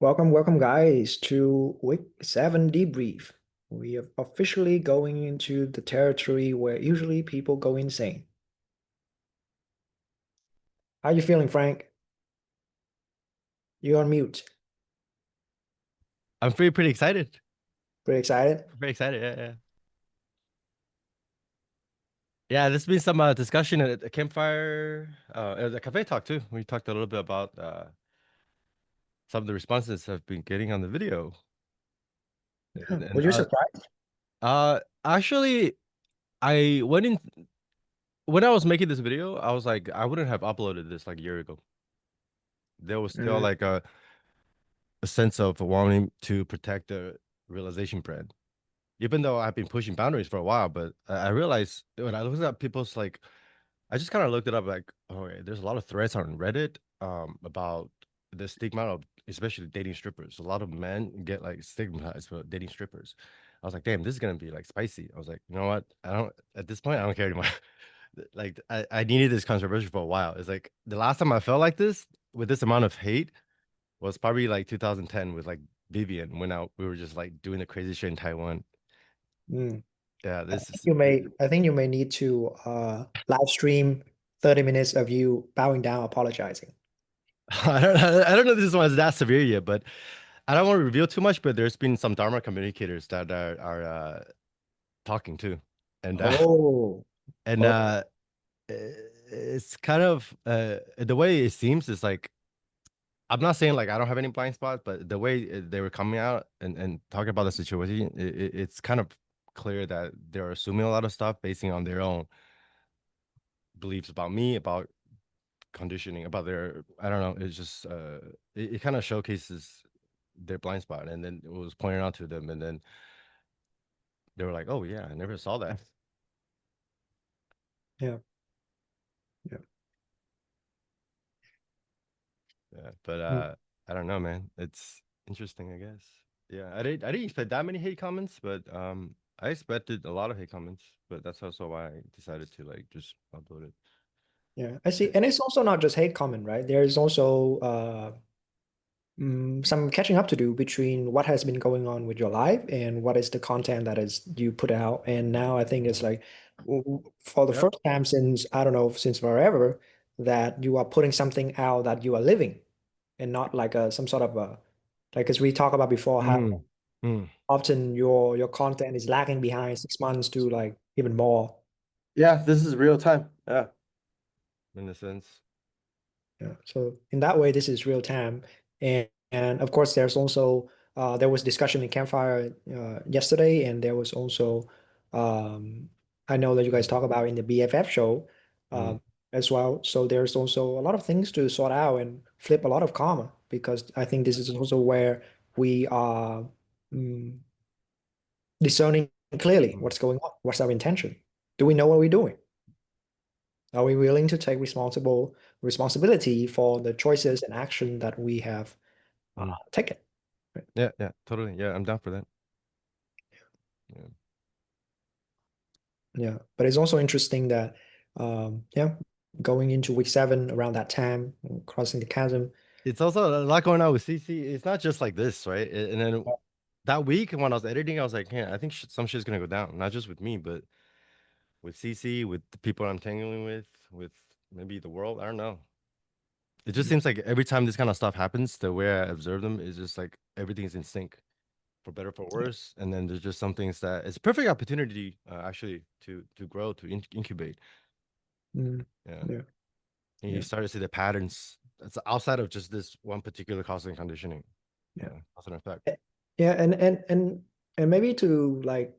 Welcome, guys, to week 7 debrief. We are officially going into the territory where usually people go insane. How you feeling, Frank? You're on mute. I'm pretty excited. Pretty excited? Very excited. Yeah, yeah. Yeah, there's been some discussion at the campfire, at the cafe talk too. We talked a little bit about some of the responses I've been getting on the video. Yeah. And, Were and you surprised? actually, I went in when I was making this video. I was like, I wouldn't have uploaded this like a year ago. There was still Mm, like a sense of wanting to protect the realization brand, even though I've been pushing boundaries for a while. But I realized when I looked at people's like I just kind of looked it up like, okay, there's a lot of threads on Reddit about the stigma of especially dating strippers. A lot of men get like stigmatized for dating strippers. I was like, damn, this is gonna be like spicy. I was like, you know what? I don't at this point I don't care anymore. Like I needed this controversy for a while. It's like the last time I felt like this with this amount of hate was probably like 2010 with like Vivian when we were just like doing the crazy shit in Taiwan. mm. Yeah, this is I think you may need to live stream 30 minutes of you bowing down, apologizing. I don't know if this one is that severe yet, but I don't want to reveal too much. But there's been some Dharma communicators that are talking too, and Oh, and oh, it's kind of the way it seems is like I'm not saying like I don't have any blind spots, but the way they were coming out and talking about the situation, it's kind of clear that they're assuming a lot of stuff basing on their own beliefs about me, about conditioning, about their I don't know. It's just it kind of showcases their blind spot, and then it was pointed out to them, and then they were like, "Oh yeah, I never saw that." yeah, yeah. Yeah, but Mm. I don't know, man. It's interesting, I guess. Yeah, I didn't expect that many hate comments, but I expected a lot of hate comments, but that's also why I decided to like just upload it. Yeah, I see. And it's also not just hate comment, right? There's also some catching up to do between what has been going on with your life and what is the content that is you put out. And now I think it's like for the Yep. first time since I don't know since forever that you are putting something out that you are living and not like a some sort of a like as we talked about before how Mm. Mm. often your content is lagging behind 6 months to like even more. Yeah, this is real time. Yeah, in a sense. Yeah. So in that way, this is real time. And of course, there's also there was discussion in Campfire yesterday, and there was also I know that you guys talk about in the BFF show Mm. um, as well. So there's also a lot of things to sort out and flip a lot of karma because I think this is also where we are mm, discerning clearly Mm. what's going on, what's our intention. Do we know what we're doing? Are we willing to take responsibility for the choices and action that we have Mm. taken? Right? Yeah, yeah, totally. Yeah, I'm down for that. Yeah. Yeah, but it's also interesting that yeah, going into week 7 around that time, crossing the chasm. It's also a lot going on with CC. It's not just like this, right? And then that week when I was editing, I was like, yeah, I think some shit's gonna go down, not just with me, but with CC, with the people I'm tangling with maybe the world. I don't know. It just seems like every time this kind of stuff happens, the way I observe them is just like everything's in sync, for better, for Yeah. worse. And then there's just some things that it's a perfect opportunity, actually, to grow, to incubate. Mm, Yeah, yeah, and you yeah, start to see the patterns. That's outside of just this one particular cause and conditioning. yeah. Cause and effect. Yeah, and maybe to like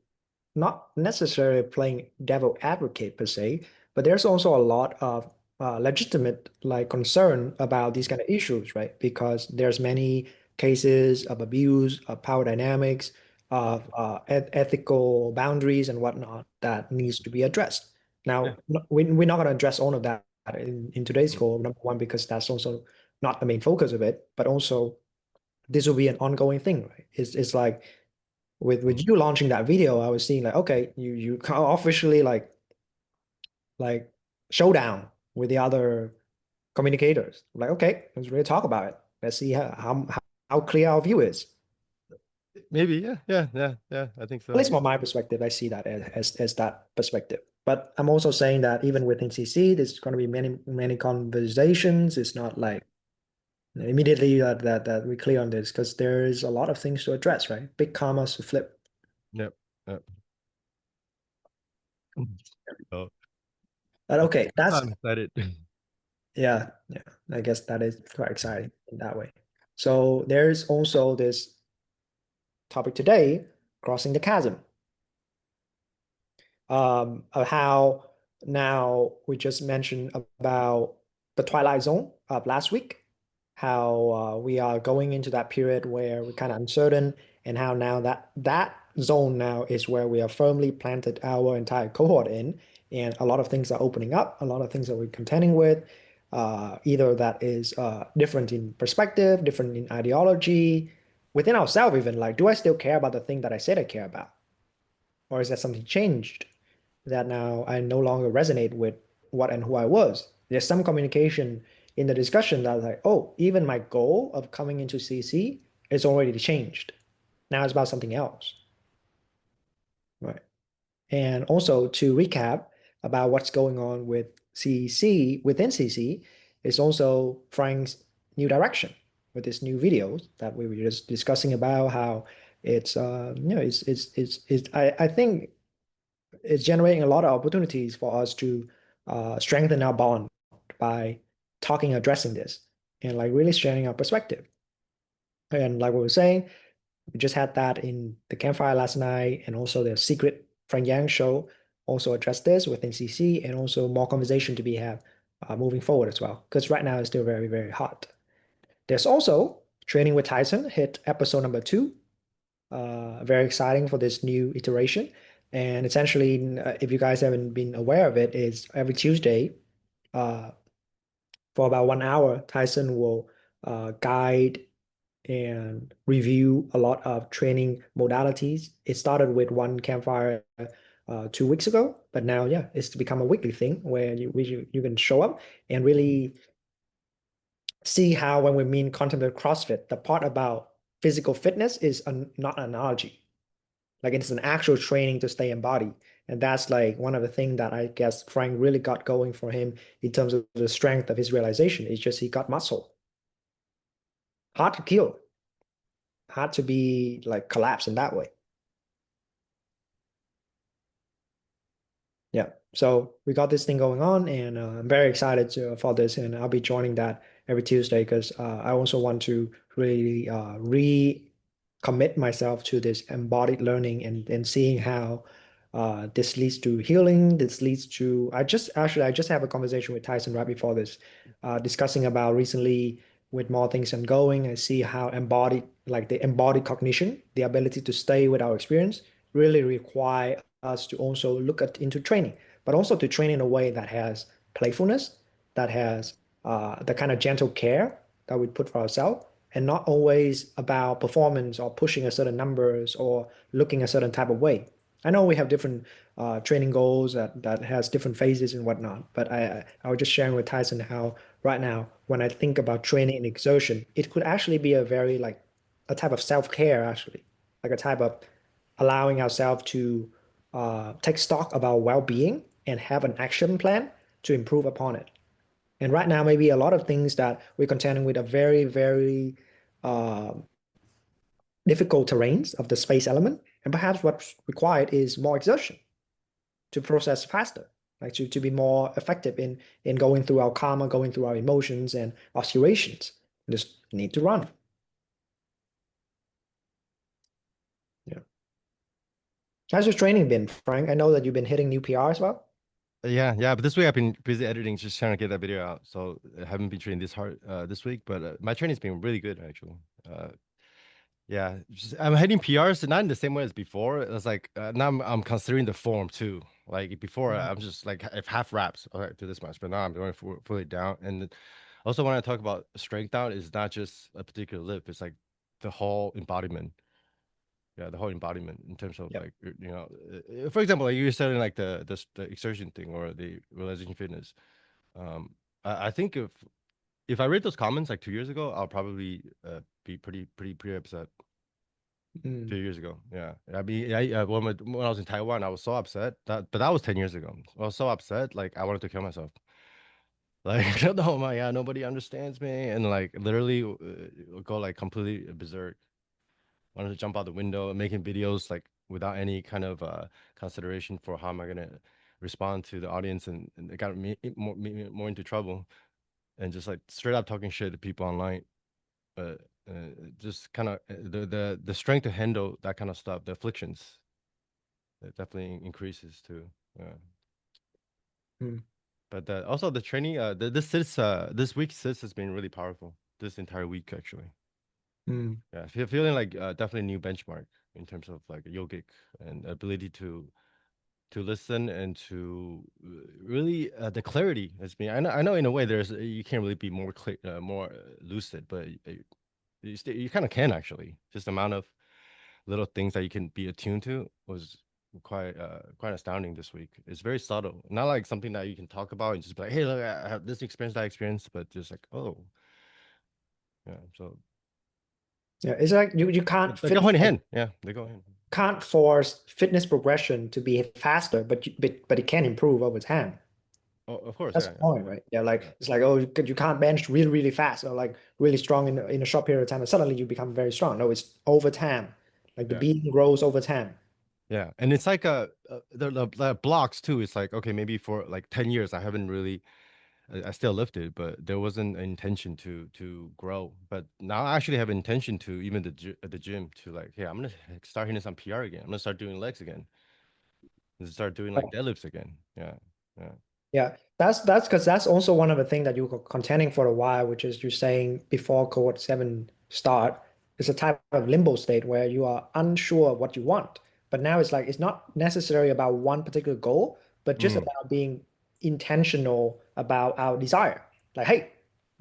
not necessarily playing devil advocate per se, but there's also a lot of legitimate like concern about these kind of issues, right? Because there's many cases of abuse, of power dynamics, of ethical boundaries and whatnot that needs to be addressed. Yeah. Now, we're not going to address all of that in today's Mm. call, number one, because that's also not the main focus of it, but also this will be an ongoing thing, right? It's like with Mm. you launching that video, I was seeing like, okay, you officially like showdown with the other communicators. Like, okay, let's really talk about it. Let's see how how clear our view is. Maybe, yeah, yeah, yeah, yeah. I think At so. least from my perspective, I see that as that perspective. But I'm also saying that even within CC, there's going to be many conversations. It's not like immediately that we clear on this because there is a lot of things to address, right? Big commas to flip. Yep, yep. So But okay, that's I'm excited. yeah, yeah. I guess that is quite exciting in that way. So there's also this topic today, crossing the chasm. Of how now we just mentioned about the twilight zone of last week, how we are going into that period where we're kind of uncertain, and how now that zone now is where we are firmly planted our entire cohort in, and a lot of things are opening up, a lot of things that we're contending with. Either that is different in perspective, different in ideology, within ourselves even. Like, do I still care about the thing that I said I care about? Or is that something changed that now I no longer resonate with what and who I was? There's some communication in the discussion that like, oh, even my goal of coming into CC is already changed. Now it's about something else, right? And also to recap about what's going on with CC within CC is also Frank's new direction with this new videos that we were just discussing about how it's I think it's generating a lot of opportunities for us to strengthen our bond by talking, addressing this, and like really sharing our perspective. And like we were saying, we just had that in the campfire last night, and also the secret Frank Yang show also addressed this within CC, and also more conversation to be had moving forward as well. Because right now it's still very, very hot. There's also Training with Tyson hit episode number 2. Very exciting for this new iteration. And essentially, if you guys haven't been aware of it, is every Tuesday uh, for about 1 hour, Tyson will guide and review a lot of training modalities. It started with one campfire 2 weeks ago, but now, yeah, it's become a weekly thing where you can show up and really see how when we mean contemplative CrossFit, the part about physical fitness is not an analogy. Like it's an actual training to stay embodied. And that's like one of the things that I guess Frank really got going for him in terms of the strength of his realization. It's just he got muscle. Hard to kill, hard to be like collapse in that way. Yeah. So we got this thing going on, and I'm very excited for this. And I'll be joining that every Tuesday because I also want to really recommit myself to this embodied learning and seeing how this leads to healing. This leads to I just have a conversation with Tyson right before this, discussing about recently with more things ongoing. I see how embodied, like the embodied cognition, the ability to stay with our experience, really require us to also look at into training, but also to train in a way that has playfulness, that has the kind of gentle care that we put for ourselves, and not always about performance or pushing a certain numbers or looking a certain type of way. I know we have different training goals that has different phases and whatnot, but I was just sharing with Tyson how right now when I think about training and exertion, it could actually be a very like a type of self-care actually, like a type of allowing ourselves to take stock about well-being and have an action plan to improve upon it. And right now, maybe a lot of things that we're contending with are very, very uh, difficult terrains of the space element. And perhaps what's required is more exertion to process faster, like to be more effective in going through our karma, going through our emotions and oscillations. We just need to run. Yeah. How's your training been, Frank? I know that you've been hitting new PR as well. Yeah, yeah. But this week I've been busy editing, just trying to get that video out. So I haven't been training this hard this week, but my training's been really good actually. Uh, yeah, I'm hitting PRs not in the same way as before. It's like now I'm considering the form too. Like before, Mhm. I'm just like if half reps, all right, do this much, but now I'm going fully down. And also when I talk about strength down, is not just a particular lift; it's like the whole embodiment. Yeah, the whole embodiment in terms of Yep. like for example, like you were saying like the exertion thing or the realization fitness. I think of if I read those comments like 2 years ago, I'll probably be pretty upset. Mm, 2 years ago, yeah. I mean, when I was in Taiwan, I was so upset but that was 10 years ago. I was so upset, like I wanted to kill myself. Like, oh my God, nobody understands me, and like literally go like completely berserk. Wanted to jump out the window, making videos like without any kind of consideration for how am I gonna respond to the audience, and it got me more into trouble, and just like straight up talking shit to people online. But just kind of the strength to handle that kind of stuff, the afflictions, it definitely increases too. Yeah. mm, But also the training, this week sits has been really powerful. This entire week actually. mm, Yeah, feeling like definitely a new benchmark in terms of like yogic and ability to listen and to really the clarity has been. I know in a way there's you can't really be more clear, more lucid, but you kind of can actually. Just the amount of little things that you can be attuned to was quite astounding this week. It's very subtle, not like something that you can talk about and just be like, hey, look, I have this experience, that experience, but just like, oh, yeah. So yeah, it's like you can't they go fit hand in hand. Yeah, they go hand. can't force fitness progression to be faster, but it can improve over time. Oh, of course, That's yeah, the yeah, point, right? Yeah, like yeah, it's like, oh, you can't bench really, really fast or like really strong in a short period of time, and suddenly you become very strong. No, it's over time. Like the yeah, being grows over time. yeah. And it's like the blocks too. It's like okay, maybe for like 10 years, I haven't really I still lifted, but there wasn't an intention to grow. But now I actually have intention to even at the gym to like, hey, I'm gonna start hitting some PR again. I'm gonna start doing legs again. And start doing like deadlifts again. Yeah, yeah, Yeah, that's because that's also one of the things that you were contending for a while, which is you're saying before cohort 7 start, it's a type of limbo state where you are unsure what you want. But now it's like it's not necessarily about one particular goal, but just mm, about being intentional about our desire. Like, hey,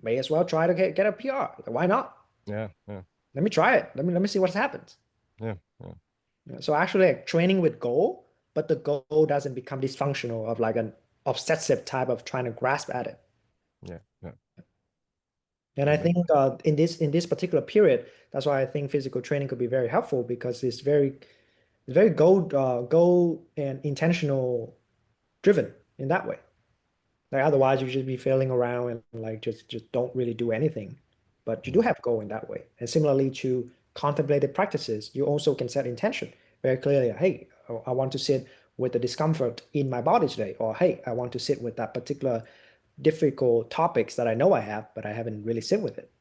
may as well try to get a PR. Like, why not? yeah, yeah, Let me try it. Let me see what happens. yeah, yeah, Yeah, so actually like training with goal, but the goal doesn't become dysfunctional of like an obsessive type of trying to grasp at it. yeah, yeah. And I I agree. think in this particular period, that's why I think physical training could be very helpful because it's very goal and intentional driven in that way. Like otherwise you just be failing around and like just don't really do anything. But you do Mm. have goal in that way. And similarly to contemplative practices, you also can set intention very clearly. Hey, I want to sit with the discomfort in my body today, or hey, I want to sit with that particular difficult topics that I know I have, but I haven't really sit with it.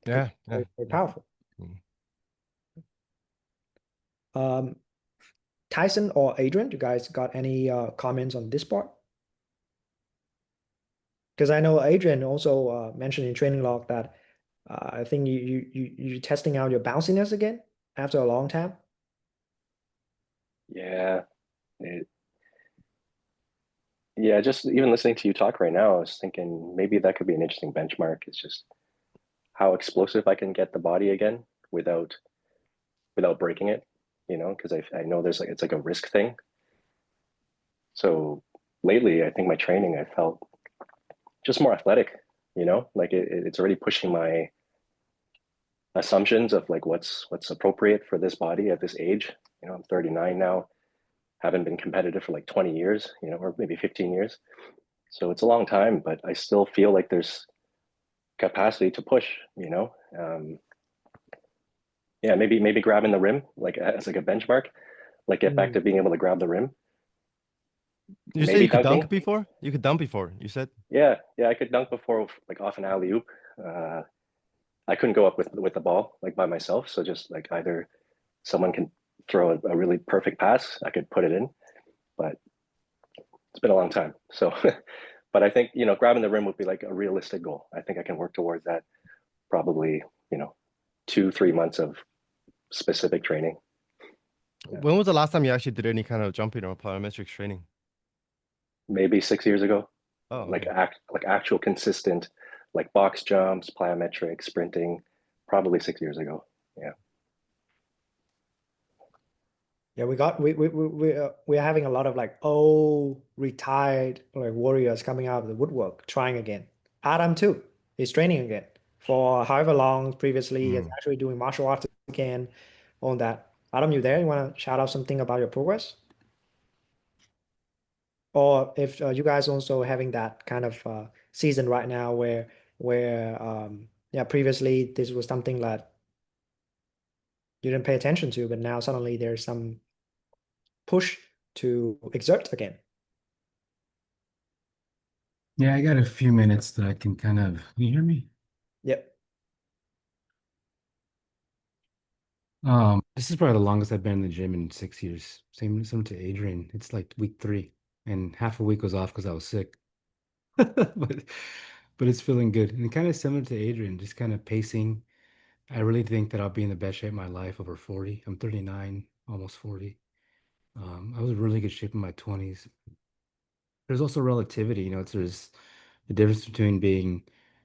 It could Yeah, be yeah, very, very yeah. powerful. Mm. Um, Tyson or Adrian, you guys got any comments on this part? Because I know Adrian also mentioned in training log that I think you're testing out your bounciness again after a long time. Yeah, it, yeah. Just even listening to you talk right now, I was thinking maybe that could be an interesting benchmark. It's just how explosive I can get the body again without breaking it. Because I know there's like it's like a risk thing. So lately, I think my training I felt just more athletic. Like it's already pushing my assumptions of like what's appropriate for this body at this age. I'm 39 now. Haven't been competitive for like 20 years. Or maybe 15 years. So it's a long time, but I still feel like there's capacity to push, yeah, maybe grabbing the rim like as like a benchmark, like get back Mm. to being able to grab the rim, You said maybe you could dunk dunking. before? You could dunk before. You said? Yeah, I could dunk before like off an alley oop. uh I couldn't go up with the ball like by myself, so just like either someone can throw a really perfect pass, I could put it in, but it's been a long time, so but I think grabbing the rim would be like a realistic goal. I think I can work towards that, probably, 2-3 months of specific training. Yeah. When was the last time you actually did any kind of jumping or plyometrics training? Maybe 6 years ago, Oh, like okay. actual consistent, like box jumps, plyometric, sprinting, probably 6 years ago. Yeah. Yeah, we're having a lot of like old retired like warriors coming out of the woodwork trying again. Adam too. is training again for however long previously. Is Mm. actually doing martial arts again, on that. Adam, you there? You want to shout out something about your progress? Or if you guys also having that kind of season right now where yeah, previously this was something that you didn't pay attention to, but now suddenly there's some push to exert again. Yeah, I got a few minutes that I can kind of, can you hear me? Yep. This is probably the longest I've been in the gym in 6 years. Same to Adrian. It's like week 3, and half a week was off because I was sick. But it's feeling good. And kind of similar to Adrian, just kind of pacing. I really think that I'll be in the best shape of my life over 40. I'm 39, almost 40. I was in really good shape in my 20s. There's also relativity, there's the difference between being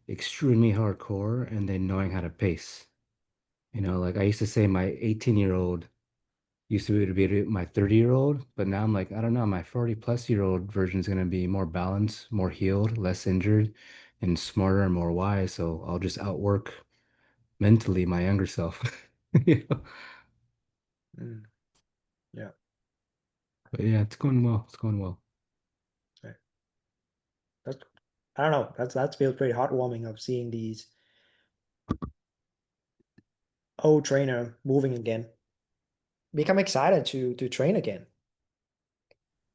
extremely hardcore and then knowing how to pace. Like I used to say my 18-year-old used to be my 30-year-old, but now I'm like, I don't know, my 40 plus year old version is going to be more balanced, more healed, less injured, and smarter and more wise. So I'll just outwork mentally my younger self. You know? Mm, yeah. But yeah, it's going well. It's going well. Okay. That's, I don't know. That feels pretty heartwarming of seeing these old trainer moving again. Become excited to train again.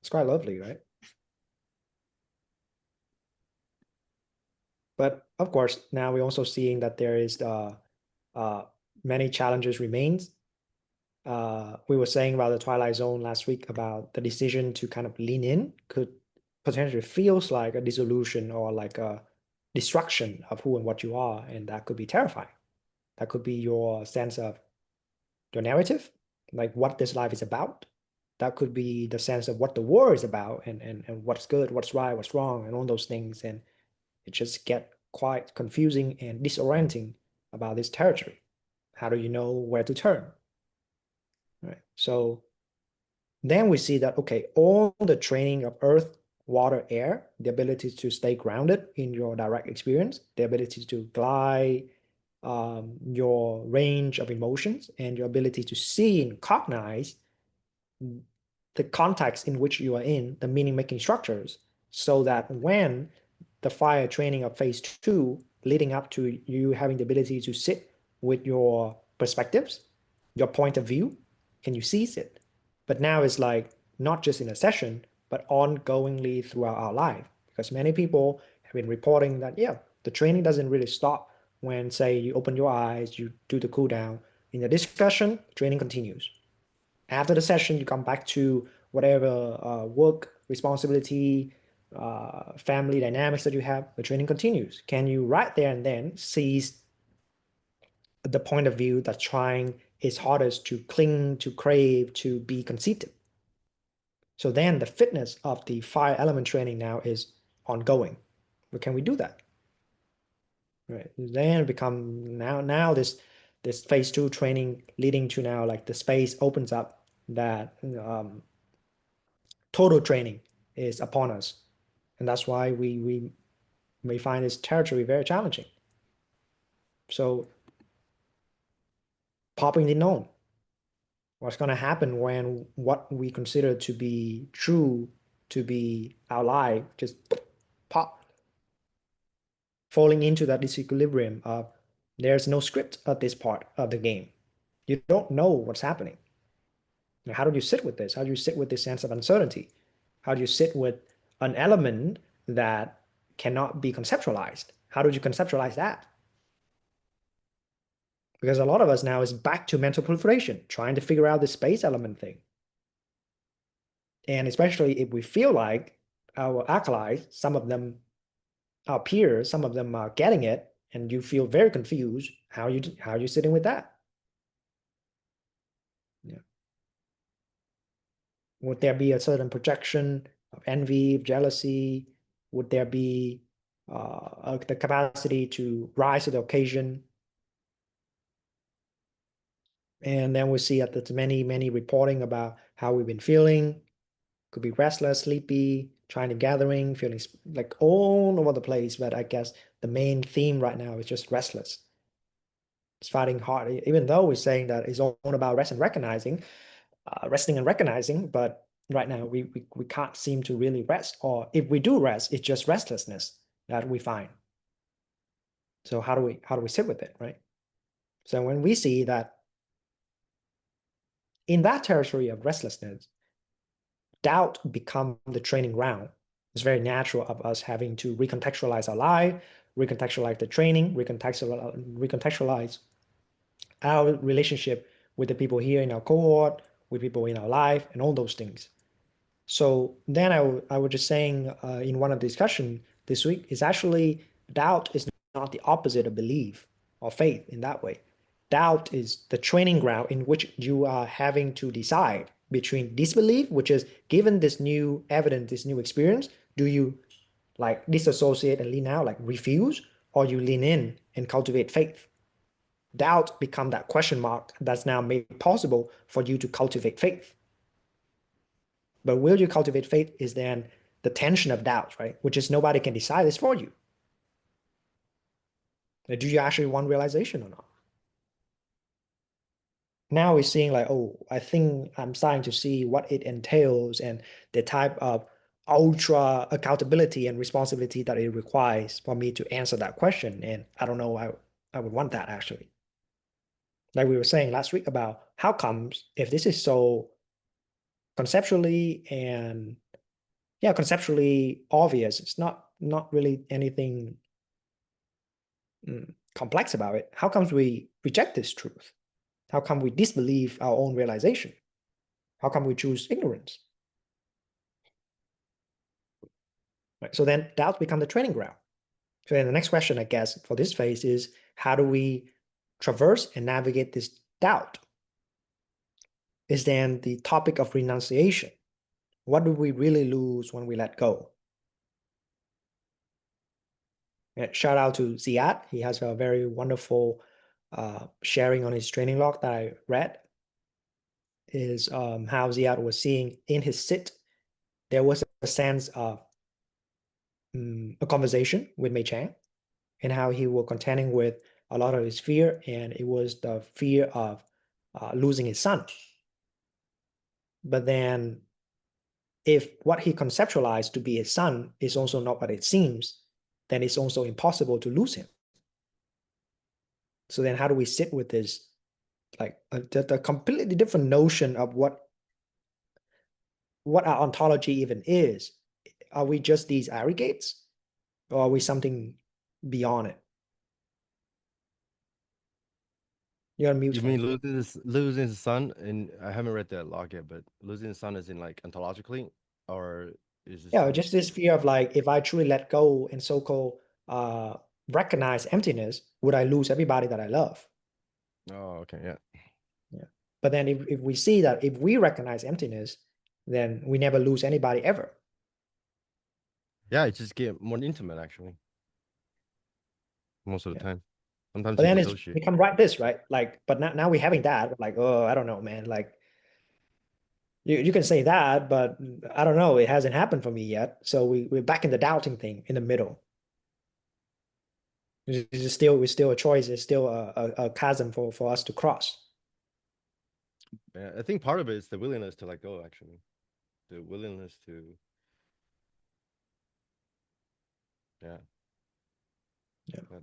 It's quite lovely, right? But of course, now we're also seeing that there is uh, many challenges remains. We were saying about the Twilight Zone last week about the decision to kind of lean in could potentially feels like a dissolution or like a destruction of who and what you are, and that could be terrifying. That could be your sense of your narrative, like what this life is about. That could be the sense of what the war is about and what's good, what's right, what's wrong, and all those things. And it just get quite confusing and disorienting about this territory. How do you know where to turn? Right. So then we see that, okay, all the training of earth, water, air, the ability to stay grounded in your direct experience, the ability to glide, your range of emotions, and your ability to see and cognize the context in which you are in, the meaning making structures, so that when the fire training of phase 2, leading up to you having the ability to sit with your perspectives, your point of view, and you seize it. But now it's like not just in a session, but ongoingly throughout our life. Because many people have been reporting that, yeah, the training doesn't really stop when, say, you open your eyes, you do the cool down. In the discussion, training continues. After the session, you come back to whatever work, responsibility, family dynamics that you have, the training continues. Can you right there and then seize the point of view that's trying its hardest to cling, to crave, to be conceited? So then the fitness of the fire element training now is ongoing. But can we do that? Right. Then become now this phase 2 training leading to now like the space opens up that total training is upon us. And that's why we may find this territory very challenging. So popping the known. What's going to happen when what we consider to be true, to be our life, just pop, falling into that disequilibrium of there's no script at this part of the game. You don't know what's happening. Now, how do you sit with this? How do you sit with this sense of uncertainty? How do you sit with an element that cannot be conceptualized? How do you conceptualize that? Because a lot of us now is back to mental proliferation, trying to figure out the space element thing. And especially if we feel like our acolytes, some of them, our peers, some of them are getting it, and you feel very confused, how are you sitting with that? Yeah. Would there be a certain projection of envy, jealousy? Would there be the capacity to rise to the occasion? And then we see that there's many reporting about how we've been feeling. Could be restless, sleepy, trying to gathering, feeling like all over the place. But I guess the main theme right now is just restless. It's fighting hard, even though we're saying that it's all about resting and recognizing, but right now we can't seem to really rest, or if we do rest, it's just restlessness that we find. So how do we sit with it, right? So when we see that in that territory of restlessness, doubt become the training ground, it's very natural of us having to recontextualize our life, recontextualize the training, recontextualize our relationship with the people here in our cohort, with people in our life, and all those things. So then I was just saying in one of the discussion this week is actually doubt is not the opposite of belief or faith in that way. Doubt is the training ground in which you are having to decide between disbelief, which is given this new evidence, this new experience, do you like disassociate and lean out, like refuse, or you lean in and cultivate faith? Doubt become that question mark that's now made possible for you to cultivate faith. But will you cultivate faith is then the tension of doubt, right? Which is nobody can decide this for you. Do you actually want realization or not? Now we're seeing like, oh, I think I'm starting to see what it entails and the type of ultra accountability and responsibility that it requires for me to answer that question. And I don't know, I would want that actually. Like we were saying last week about how comes if this is so conceptually and conceptually obvious, it's not really anything complex about it. How comes we reject this truth? How come we disbelieve our own realization? How come we choose ignorance? Right. So then doubt becomes the training ground. So then the next question, I guess, for this phase is how do we traverse and navigate this doubt? Is then the topic of renunciation. What do we really lose when we let go? Shout out to Ziad. He has a very wonderful sharing on his training log that I read. Is how Ziad was seeing in his sit, there was a sense of a conversation with Mei Chang, and how he was contending with a lot of his fear, and it was the fear of losing his son. But then, if what he conceptualized to be his son is also not what it seems, then it's also impossible to lose him. So then how do we sit with this, like the completely different notion of what our ontology even is? Are we just these aggregates, or are we something beyond it? You're on mute. You mean losing the sun? And I haven't read that log yet, but losing the sun is in like ontologically, or is this like... just this fear of like, if I truly let go and so-called recognize emptiness, would I lose everybody that I love? Oh, okay, yeah. But then if we see that if we recognize emptiness, then we never lose anybody ever. Yeah, it just get more intimate actually. Most of the time. Sometimes But you then it's dissociate. become right this, right? Like, but now we're having that, like, oh, I don't know, man. Like, you can say that, but I don't know. It hasn't happened for me yet. So we're back in the doubting thing in the middle. It's still a choice. It's still a chasm for us to cross. Yeah, I think part of it is the willingness to let go, actually. The willingness to... Yeah.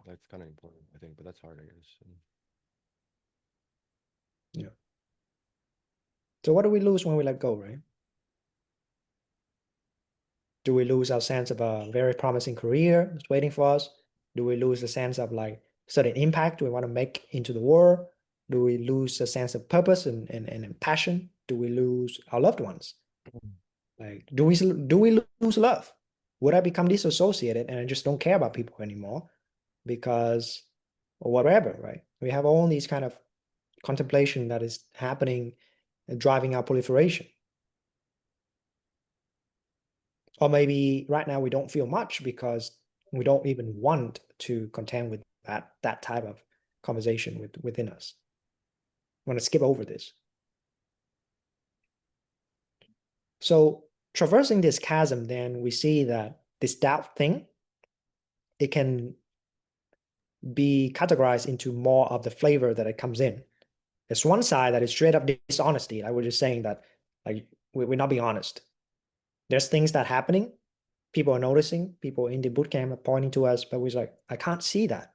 That's kind of important, I think, but that's hard, I guess. Yeah. So what do we lose when we let go, right? Do we lose our sense of a very promising career that's waiting for us? Do we lose the sense of like certain impact we want to make into the world? Do we lose a sense of purpose and passion? Do we lose our loved ones? Like, do we lose love? Would I become disassociated and I just don't care about people anymore because or whatever, right? We have all these kind of contemplation that is happening and driving our proliferation. Or maybe right now we don't feel much because we don't even want to contend with that type of conversation within us. I want to skip over this. So traversing this chasm, then we see that this doubt thing, it can be categorized into more of the flavor that it comes in. There's one side that is straight up dishonesty. Like we're just saying that like we're not being honest. There's things that happening, people are noticing, people in the bootcamp are pointing to us, but we're like, I can't see that.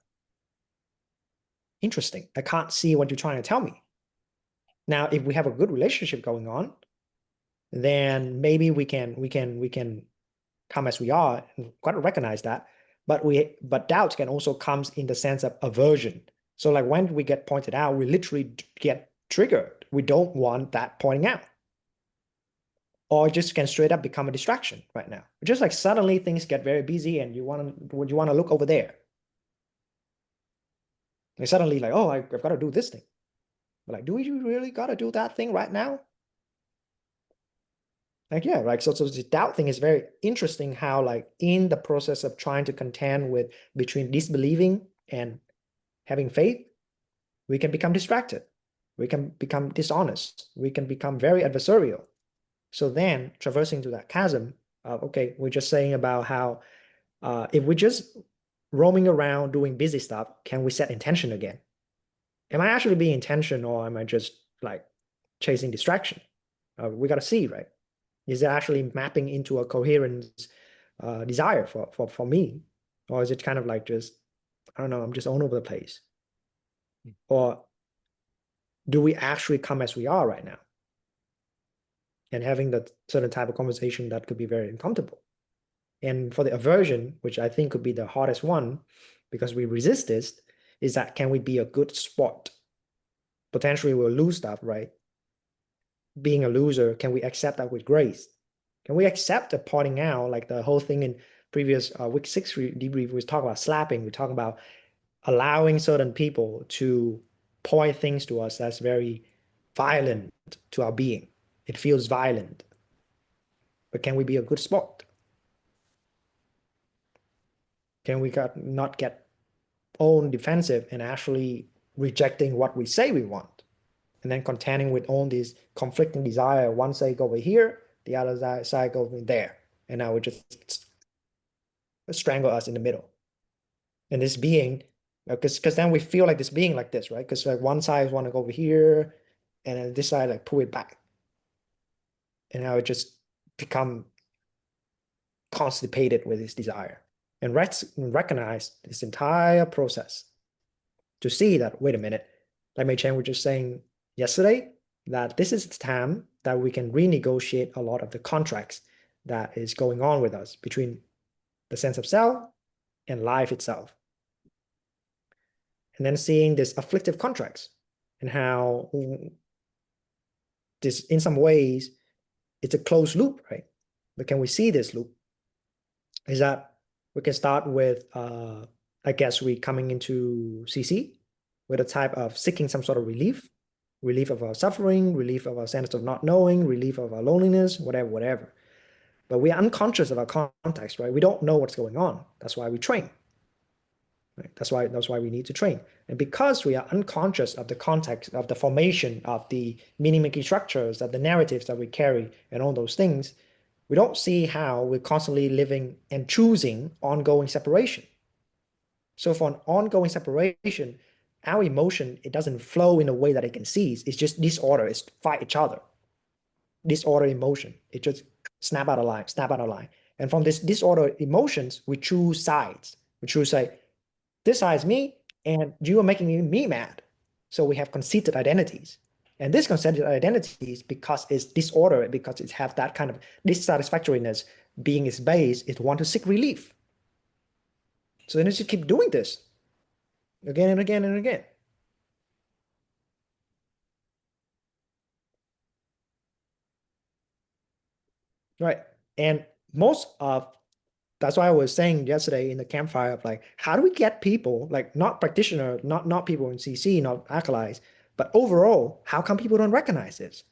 Interesting. I can't see what you're trying to tell me. Now, if we have a good relationship going on, then maybe we can come as we are and got to recognize that. But doubt can also comes in the sense of aversion. So like when we get pointed out, we literally get triggered. We don't want that pointing out. Or just can straight up become a distraction right now. Just like suddenly things get very busy and you want to look over there. And suddenly like, oh, I've got to do this thing. But like, do we really got to do that thing right now? Like, yeah, right. So the doubt thing is very interesting how like in the process of trying to contend with between disbelieving and having faith, we can become distracted. We can become dishonest. We can become very adversarial. So then traversing to that chasm, okay, we're just saying about how if we're just roaming around doing busy stuff, can we set intention again? Am I actually being intentional or am I just like chasing distraction? We got to see, right? Is it actually mapping into a coherent desire for me? Or is it kind of like just, I don't know, I'm just all over the place? Or do we actually come as we are right now? And having that certain type of conversation that could be very uncomfortable. And for the aversion, which I think could be the hardest one, because we resist this, is that can we be a good sport? Potentially we'll lose stuff, right? Being a loser, can we accept that with grace? Can we accept the pointing out, like the whole thing in previous week 6 debrief, we talk about slapping, we talk about allowing certain people to point things to us that's very violent to our being. It feels violent. But can we be a good sport? Can we not get own defensive and actually rejecting what we say we want? And then contending with all these conflicting desire. One side go over here, the other side go over there. And now we just strangle us in the middle. And this being, because then we feel like this being like this, right? Because like one side want to go over here, and then this side like pull it back. And now it just become constipated with this desire. And recognize this entire process to see that, wait a minute, like Mei Chen was just saying yesterday, that this is the time that we can renegotiate a lot of the contracts that is going on with us between the sense of self and life itself. And then seeing this afflictive contracts and how this, in some ways, it's a closed loop, right? But can we see this loop? Is that we can start with, I guess we coming into CC with a type of seeking some sort of relief of our suffering, relief of our sense of not knowing, relief of our loneliness, whatever. But we are unconscious of our context, right? We don't know what's going on. That's why we train. Right? That's why we need to train. And because we are unconscious of the context of the formation of the meaning-making structures, of the narratives that we carry and all those things, we don't see how we're constantly living and choosing ongoing separation. So for an ongoing separation, our emotion, it doesn't flow in a way that it can seize. It's just disorder. It's fight each other. Disorder emotion. It just snap out of line, snap out of line. And from this disorder emotions, we choose sides. We choose say, this side is me, and you are making me mad. So we have conceited identities. And this conceited identities, because it's disorder, because it has that kind of dissatisfactoriness being its base, it want to seek relief. So then it just keep doing this again and again and again. Right. And most of that's why I was saying yesterday in the campfire of like, how do we get people, like not practitioner, not people in CC, not acolytes, but overall, how come people don't recognize this?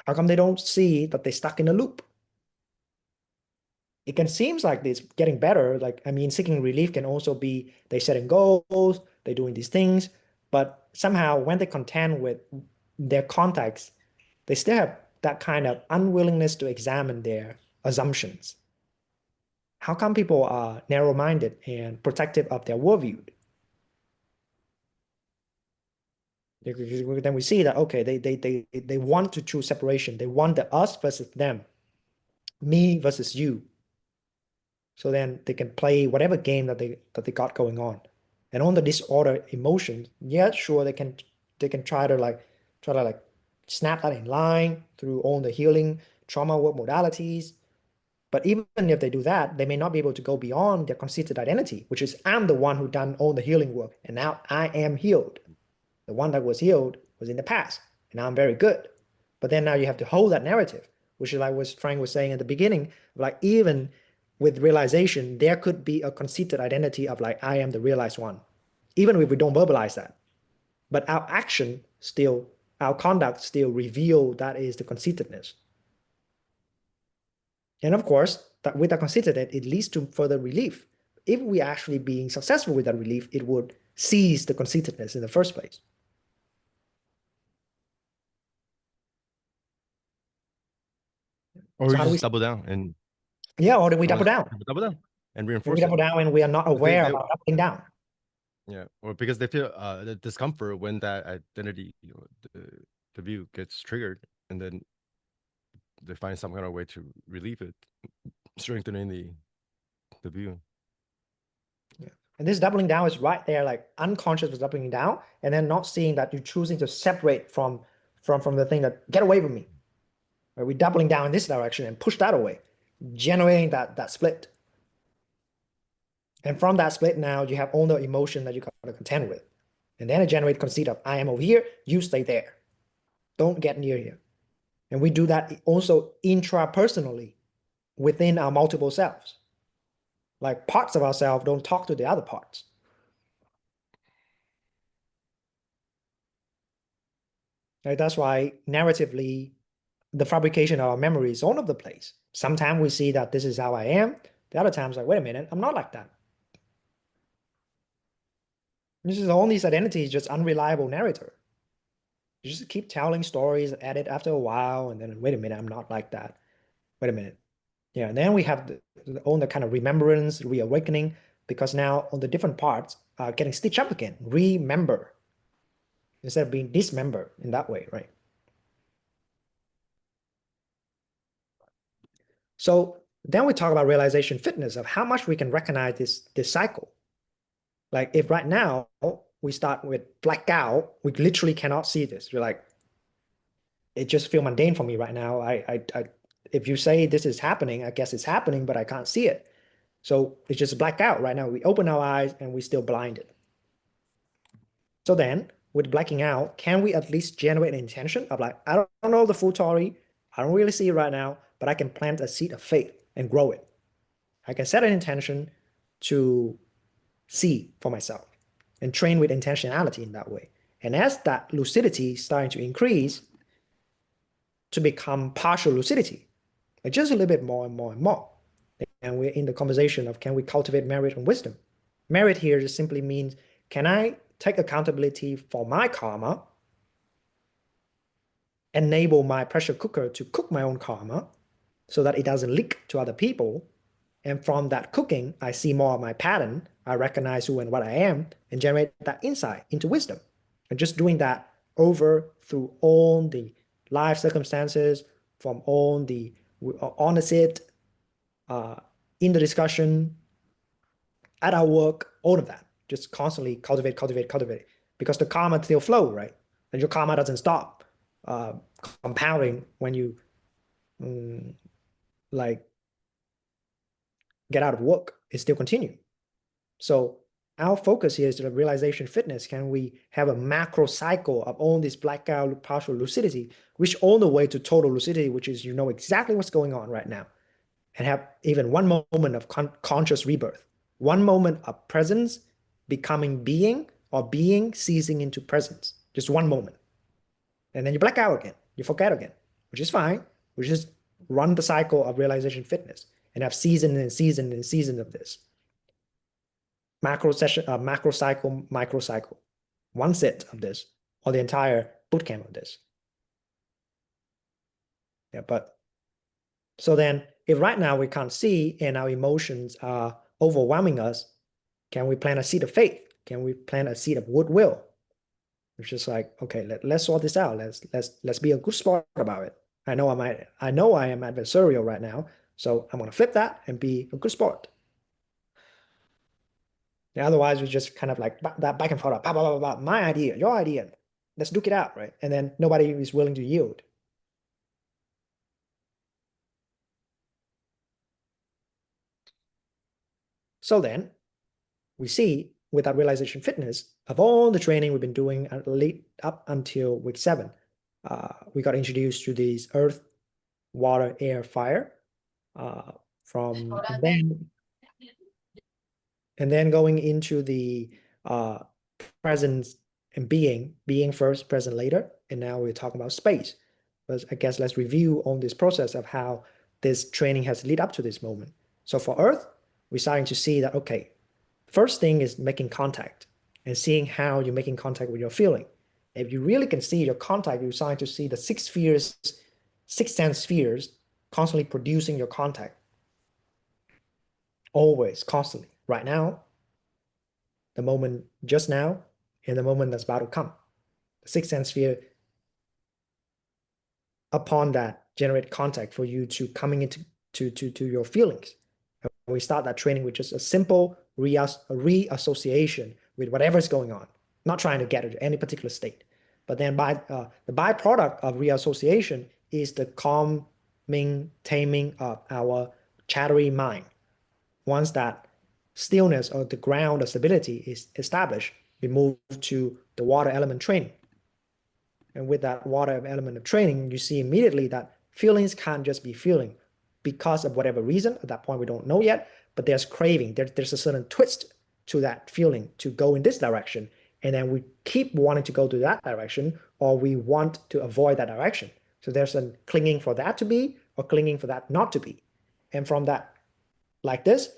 How come they don't see that they're stuck in a loop? It can seems like it's getting better. Like, I mean, seeking relief can also be they setting goals, they're doing these things, but somehow when they contend with their context, they still have that kind of unwillingness to examine their assumptions. How come people are narrow-minded and protective of their worldview? Then we see that, okay, they want to choose separation. They want the us versus them, me versus you. So then they can play whatever game that they got going on. And on the disorder emotions, yeah, sure, they can try to like snap that in line through all the healing trauma work modalities. But even if they do that, they may not be able to go beyond their conceited identity, which is I'm the one who done all the healing work, and now I am healed. The one that was healed was in the past, and now I'm very good. But then now you have to hold that narrative, which is like what Frank was saying at the beginning, like even with realization, there could be a conceited identity of like, I am the realized one, even if we don't verbalize that. But our action still, our conduct still reveal that is the conceitedness. And of course, that with the conceitedness, it leads to further relief. If we actually being successful with that relief, it would cease the conceitedness in the first place. Or So we how do we? just double down and Yeah, or do we double down? double down and We reinforce double it. down and we are not aware about doubling down. Yeah, or because they feel the discomfort when that identity, the view gets triggered, and then they find some kind of way to relieve it, strengthening the view. Yeah. And this doubling down is right there, like unconscious was doubling down, and then not seeing that you're choosing to separate from the thing that get away from me. Right? We're doubling down in this direction and push that away, generating that split. And from that split now, you have all the emotion that you got to contend with. And then it generates conceit of I am over here, you stay there. Don't get near here. And we do that also intrapersonally within our multiple selves. Like parts of ourselves don't talk to the other parts. Right? That's why narratively, the fabrication of our memory is all over the place. Sometimes we see that this is how I am. The other times, like, wait a minute, I'm not like that. This is all these identities, just unreliable narrator. You just keep telling stories, edit after a while, and then wait a minute, I'm not like that. Wait a minute. Yeah, and then we have all the kind of remembrance, reawakening, because now all the different parts are getting stitched up again. Remember, instead of being dismembered in that way, right? So then we talk about realization fitness of how much we can recognize this cycle. Like if right now we start with blackout, we literally cannot see this. You're like, it just feel mundane for me right now. If you say this is happening, I guess it's happening, but I can't see it. So it's just blackout right now. We open our eyes and we still blinded. So then with blacking out, can we at least generate an intention of like, I don't know the full story. I don't really see it right now, but I can plant a seed of faith and grow it. I can set an intention to see for myself and train with intentionality in that way. And as that lucidity is starting to increase to become partial lucidity, like just a little bit more and more and more. And we're in the conversation of can we cultivate merit and wisdom? Merit here just simply means, can I take accountability for my karma, enable my pressure cooker to cook my own karma so that it doesn't leak to other people? And from that cooking, I see more of my pattern. I recognize who and what I am and generate that insight into wisdom. And just doing that over through all the life circumstances, from all the honest it, in the discussion, at our work, all of that. Just constantly cultivate, cultivate, cultivate. Because the karma still flow, right? And your karma doesn't stop compounding when you like get out of work. It still continue. So our focus here is the realization fitness. Can we have a macro cycle of all this blackout partial lucidity, reach all the way to total lucidity, which is you know exactly what's going on right now, and have even one moment of conscious rebirth, one moment of presence becoming being, or being ceasing into presence, just one moment. And then you black out again, you forget again, which is fine. We just run the cycle of realization fitness and have season and season and season of this. Macro session, macro cycle, micro cycle. One set of this, or the entire bootcamp of this. Yeah, but So then if right now we can't see and our emotions are overwhelming us, can we plant a seed of faith? Can we plant a seed of goodwill? It's just like, okay, let's sort this out. Let's be a good sport about it. I know I am adversarial right now, so I'm gonna flip that and be a good sport. And otherwise, we just kind of like that back and forth, blah, blah, blah, blah, my idea, your idea. Let's duke it out, right? And then nobody is willing to yield. So then we see with that realization fitness of all the training we've been doing lead up until week 7, we got introduced to these earth, water, air, fire. From and then going into the presence and being first, present later, and now we're talking about space. But I guess let's review on this process of how this training has led up to this moment. So for Earth, we're starting to see that, okay, first thing is making contact and seeing how you're making contact with your feeling. If you really can see your contact, you're starting to see the 6 sense spheres constantly producing your contact. Always, constantly. Right now, the moment just now, and the moment that's about to come. The 6 sense sphere, upon that, generate contact for you to coming into to your feelings. And we start that training with just a simple reassociation with whatever's going on, not trying to get it to any particular state. But then by the byproduct of reassociation is the calming, taming of our chattery mind. Once that stillness or the ground of stability is established, we move to the water element training. And with that water element of training, you see immediately that feelings can't just be feeling because of whatever reason. At that point, we don't know yet, but there's craving. There's a certain twist to that feeling to go in this direction. And then we keep wanting to go to that direction, or we want to avoid that direction. So there's a clinging for that to be, or clinging for that not to be. And from that, like this,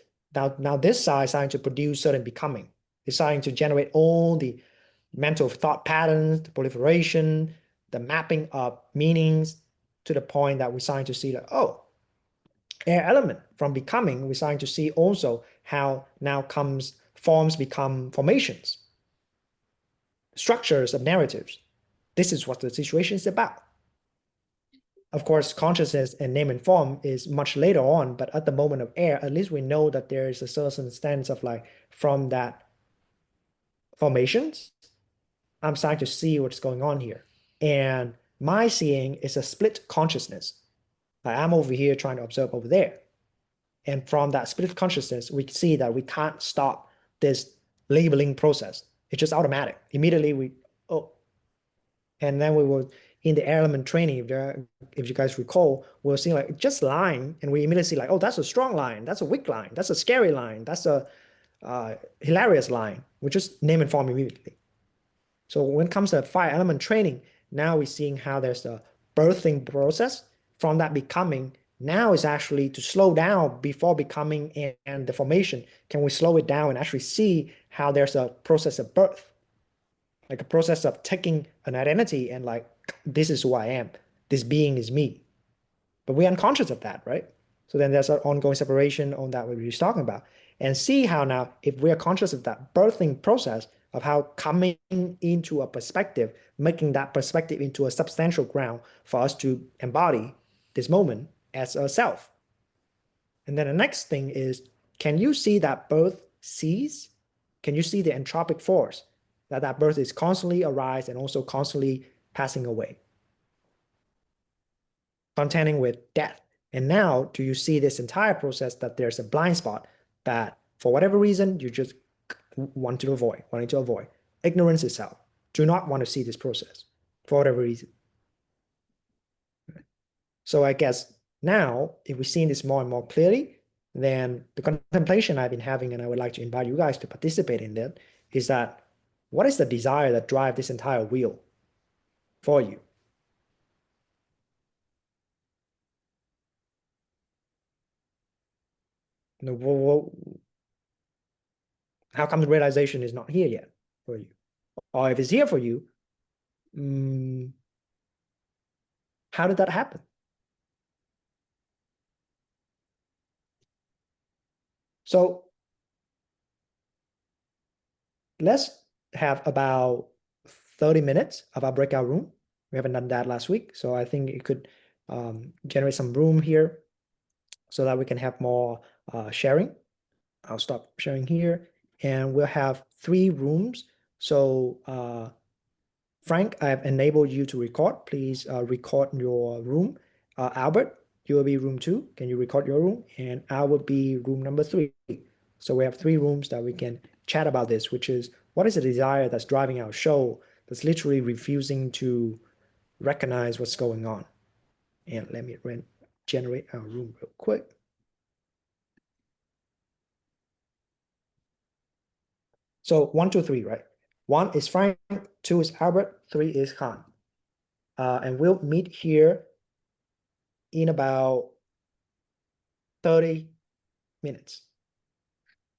now this side is starting to produce certain becoming. It's starting to generate all the mental thought patterns, the proliferation, the mapping of meanings to the point that we're starting to see like, oh, air element from becoming, we're starting to see also how now comes forms become formations, structures of narratives. This is what the situation is about. Of course, consciousness and name and form is much later on, but at the moment of air, at least we know that there is a certain sense of like from that formations, I'm starting to see what's going on here. And my seeing is a split consciousness. Like I'm over here trying to observe over there. And from that split consciousness, we see that we can't stop this labeling process. It's just automatic. Immediately oh, and then we will, in the element training, if you guys recall, we'll see like just line, and we immediately see like, oh, that's a strong line, that's a weak line, that's a scary line, that's a hilarious line. We just name and form immediately. So when it comes to fire element training, now we're seeing how there's a birthing process from that becoming. Now is actually to slow down before becoming and the formation. Can we slow it down and actually see how there's a process of birth? Like a process of taking an identity and like, this is who I am. This being is me. But we're unconscious of that, right? So then there's an ongoing separation on that we were just talking about. And see how now, if we're conscious of that birthing process of how coming into a perspective, making that perspective into a substantial ground for us to embody this moment as a self. And then the next thing is, can you see that birth cease? Can you see the entropic force? That birth is constantly arise and also constantly passing away, contending with death. And now, do you see this entire process that there's a blind spot that for whatever reason you just want to avoid, wanting to avoid? Ignorance itself. Do not want to see this process for whatever reason. So I guess now, if we're seeing this more and more clearly, then the contemplation I've been having, and I would like to invite you guys to participate in that, is that what is the desire that drives this entire wheel for you? How come the realization is not here yet for you? Or if it's here for you, how did that happen? So let's have about 30 minutes of our breakout room. We haven't done that last week, so I think it could generate some room here so that we can have more sharing. I'll stop sharing here, and we'll have 3 rooms. So Frank, I have enabled you to record. Please record your room. Albert, you will be room 2. Can you record your room? And I will be room number 3. So we have 3 rooms that we can chat about this, which is what is the desire that's driving our show that's literally refusing to recognize what's going on. And let me generate our room real quick. So 1, 2, 3, right? 1 is Frank, 2 is Albert, 3 is Khan. And we'll meet here in about 30 minutes.